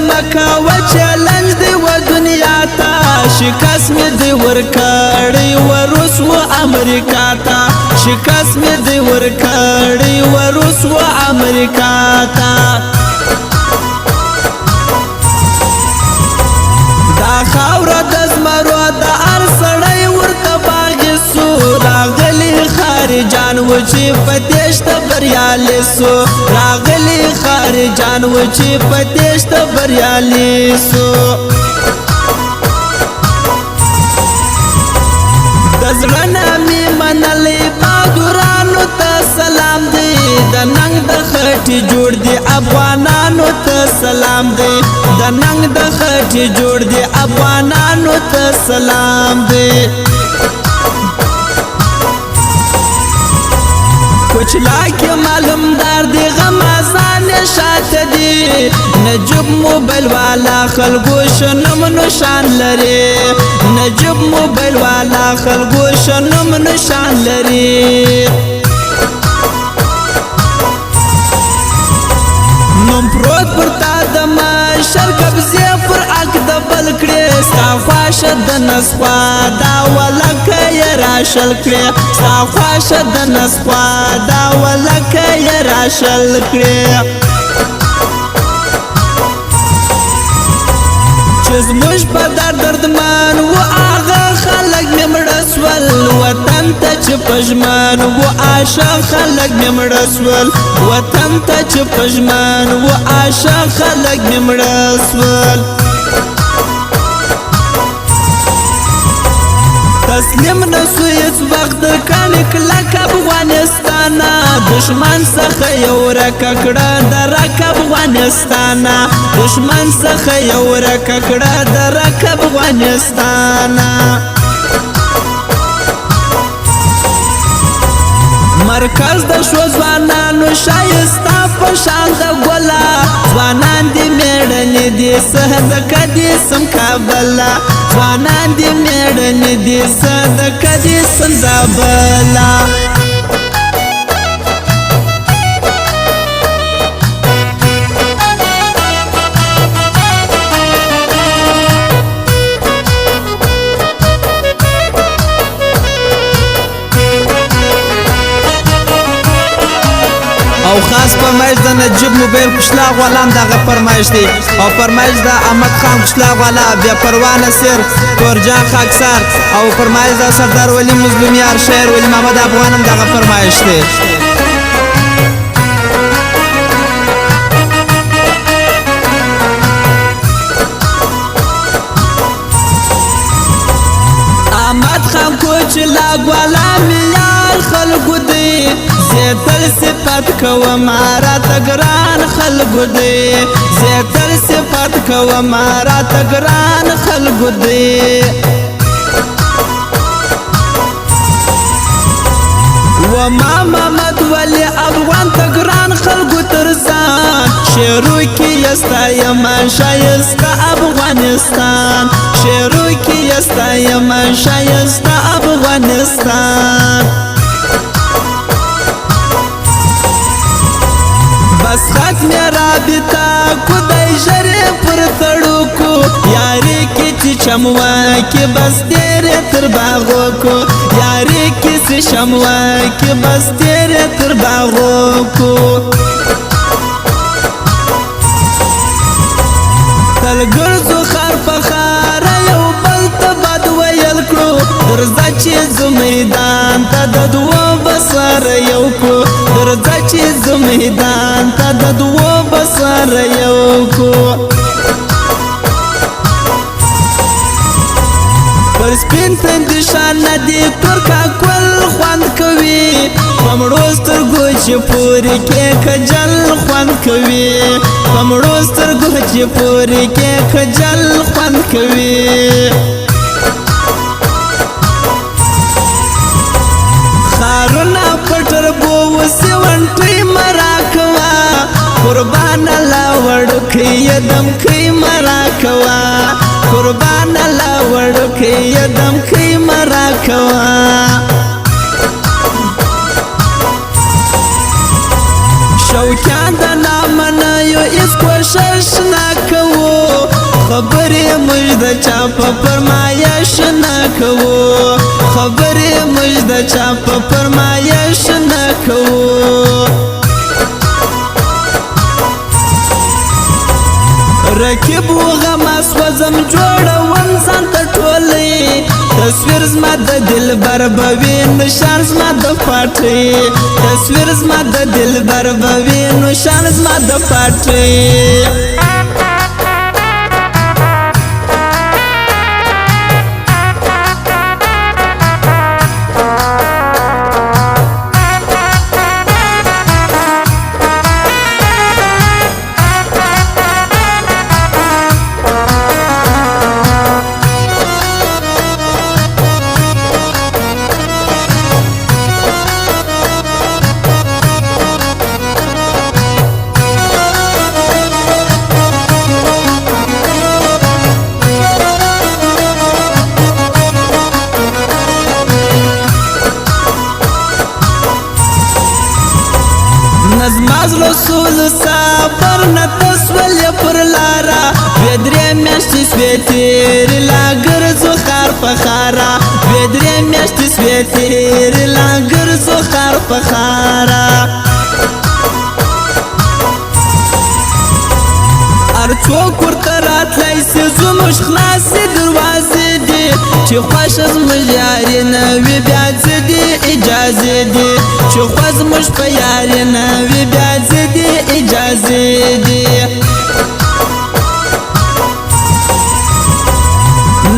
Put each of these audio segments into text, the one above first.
مکاو چیلنج دی و دنیا تا شکست می دی ورکړی و روس و امریکا تا شکست می دی ورکړی و روس و امریکا تا دا خاوره د زمرو د هر سړی ورته باغي سو راغلي خارجان و چې په تېښته بریالي سو راغلي خارجان و چې په تېښته بریالي سو د زړه نه مې منلې بهادرانو ته سلام دی د ننګ د خټې جوړ دی افغانانو ته سلام دی د ننګ د خټې جوړ دی افغانانو ته سلام دی کچلا کې معلومدار دی غمازان شاته دی نجوب موبایل والا خلکو شنم نشان لري نجوب موبایل والا خلکو شنم نشان لري نوم پروت پر تا د مشر قبضه پر اک د بل کړي ستا خواشه د نسخوا دا ولکه یې راشل کړي ستا خواشه د نسخوا دا ولکه یې راشل کړي چې زموږ په دردمن و هغه خلک مې مړه سول وطن ته چې پژمن و عاشق خلک مې مړه سول وطن ته چې پژمن و عاشق خلک مې مړه سول تسلیم نسو هیڅ وخت کاڼې کلک افغانستانه دشمن څخه یو ورکه کړه د رک افغانستانه دشمن څخه یو ورکه کړه د رک افغانستانه مرکز د شو ځوانانو ښایسته په شان د ګله ځوانان دي میړنې دي صدقه دي سم کابله ځوانان دي میړنې دي صدقه دي سم زابله او خاص فرمایش د نجیب موبایل کشلا غلام دغه فرمایش دی او فرمایش د احمد خان کشلا غلا بیا پروانه سر تورجان خاکسار او فرمایش د سردار ولی مظلومیار شاعر ولی محمد افغانم دغه فرمایش دی احمد خان کوچلا غلام یار خلکو دی زیتل صفت کوم رات ګران خلکو دی زیتل صفت کوم رات ګران خلکو دی و ما محمد ولی افغان تګران خلکو ترزان شعرو کې یستا یمن شایسته افغانستان شعرو کې یستا یمن شایسته افغانستان بس خط میرا بیتا کدای جری پر تړو کو یاری کی چې چموا کی بس تیرے تر باغو کو یاری کی چې چموا کی بس تیرے تر باغو کو تل ګرځو خار په خار یو بل ته بد ویل کړو درځه چې زمیدان ته د دوه بسر یو کو درځه چې زمیدان ته د دوه بسر یو کو پر سپین تندشان ندی ترکا کول خوند کوي پمړو سترګو چې پورې کې خجل خوند کوي پمړو سترګو چې پورې کې خجل خوند کوي خارونه پټر بو وسونټي مراکوا قربان الله وړکې یدم کې مراکوا قربان الله وړکې یدم کې مراکوا شوکان د نامنه یو اس کوشش نکوو چا په فرمایش نه کوو خبرې موږ د چا په فرمایش نه کوو رکب و غماس وزم جوړوم ځان ته ټولې تصویر زما د دلبر به وي نشان زما د پاټۍ تصویر زما د دلبر به وي نشان زما د پاټۍ نظماز رسول صبر نتسول پر لارا بدرې میاشتې سوې تېرې لا ګرځو خار په خارا بدرې میاشتې سوې تېرې لا ګرځو خار په خارا هر څوک ورته راتلی سي زموږ خلاصې دروازې دي چې خوښ زموږ یاري نه وي بیا څه دي اجازې دي چې خوا زموږ په یاري نه وي بیا څه دي اجازې دي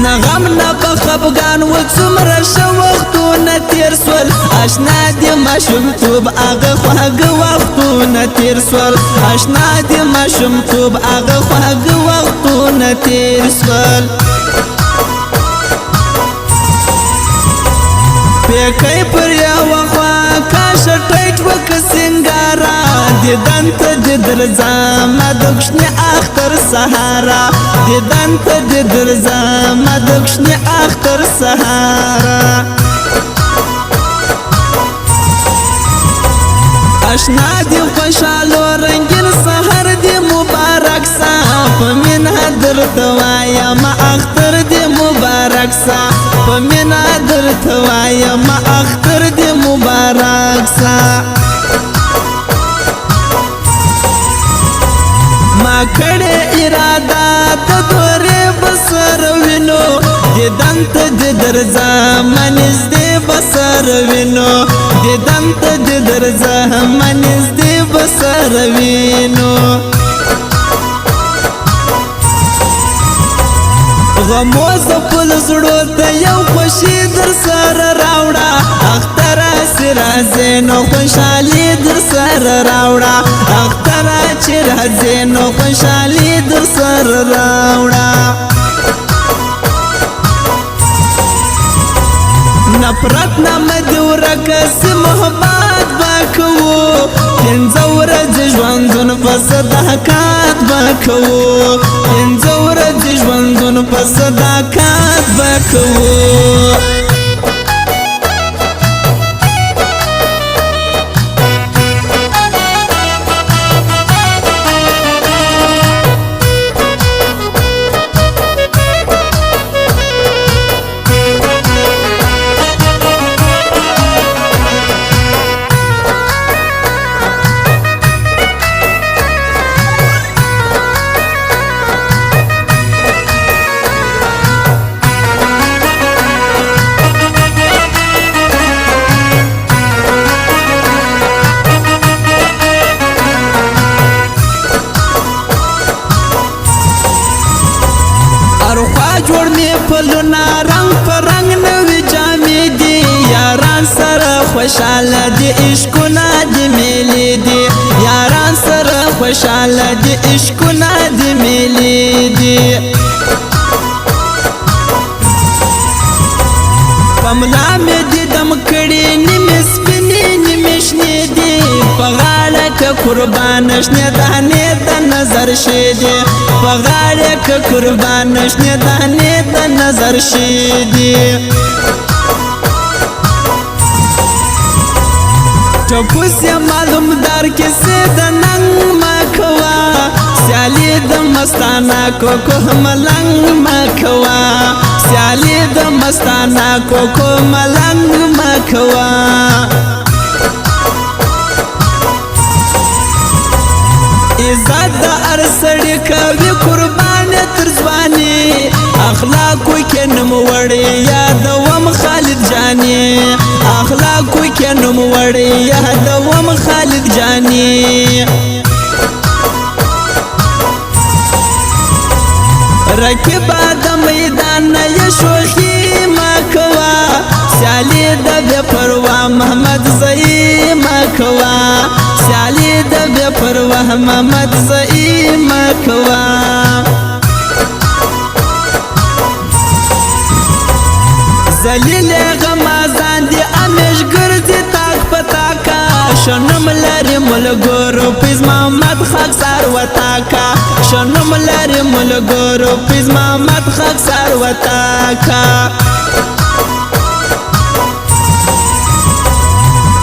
نه غم نه په خفګان و څومره ښه وختونه تېر سول اشنا د ماشومتوب هغه خواږه وختونه تېر سول اشنا د ماشومتوب هغه خواږه وختونه تېر سول پیکۍ پر یوه خوا کاشه ټیټ وکه سینګاره دیدن ته د درځمه د کوشني اختر سهاره دیدن ته د درځمه د کوشني اختر سهاره اشنا دی خوشحالو رنگین سحر دی مبارک سا په مینه درته وایم اختر دی مبارک سا په مینه درته وایم اختر دی مبارک سا ما کړې اراده د دورې بسر وینو دیدن ته د درځمه نږدې بسر وینو دیدن ته د درځمه نږدې بسر وینو غمو زپل زړو ته یو خوشي در سره راوړه اختره چې راځې نو خوشحالي در سره راوړه اختره چې راځې نو خوشحالي در سره راوړه نفرت نه مدې ورکه سي محبت به کوو پنځه ورځې ژوندون په صداقت به کوو پنځه ورځې ژوندون په صداقت به کوو جوړ می پلونه رنگ پر رنگ نوی جامې دي یاران سره خوشاله دي عشقونه دي میلې دي یاران سره خوشاله دي عشقونه دي میلې دي پملا مې دي دم کړي نیمې سپینې نیمې شنې دي په غاړه که قربان شنې دانې د نظر شي دي په غاړه که قربان شنې دانې د نظر شي دي ټپوس یې معلوم دار کیسې د ننګ مه کوه سیالی د مستانا کوکو ملنګ مکوا سیالی د مستانا کوکو ملنګ مکوا عزت د ارسړی کوي قربان تر ځواني اخلاقو کې نوم وړي یادوم خالد جاني اخلاقو کې نوم وړي یادوم خالد جاني رکبا د میدان یشوخی مکوا سیالی د بے پروا محمد زئی مکوا سیالی د بے پروا محمد زئی مکوا زلیل غمازان دی امیش گرزی تاک پتاکا شنم لری ملگورو پیز محمد خاک سار وطاکا شنم لری ملگورو پیز محمد خاک سار وطاکا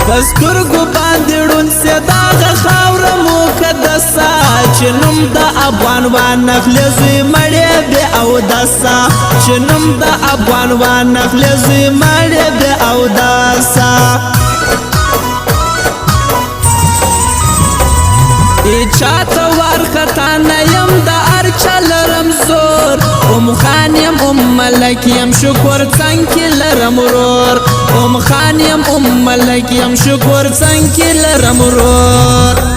پسترگو باندیڑون سیداغ خاور مقدسا چنم دا افغان وانخل زوی مڑی بی او دسا چنم دا افغان وانخل زوی مڑی بی او دسا ایچاتا وارخطا نیم دا ارچا لرم زور خانیم ملکیم شکر څنګه لرم ورور خانیم ملکیم شکر څنګه لرم ورور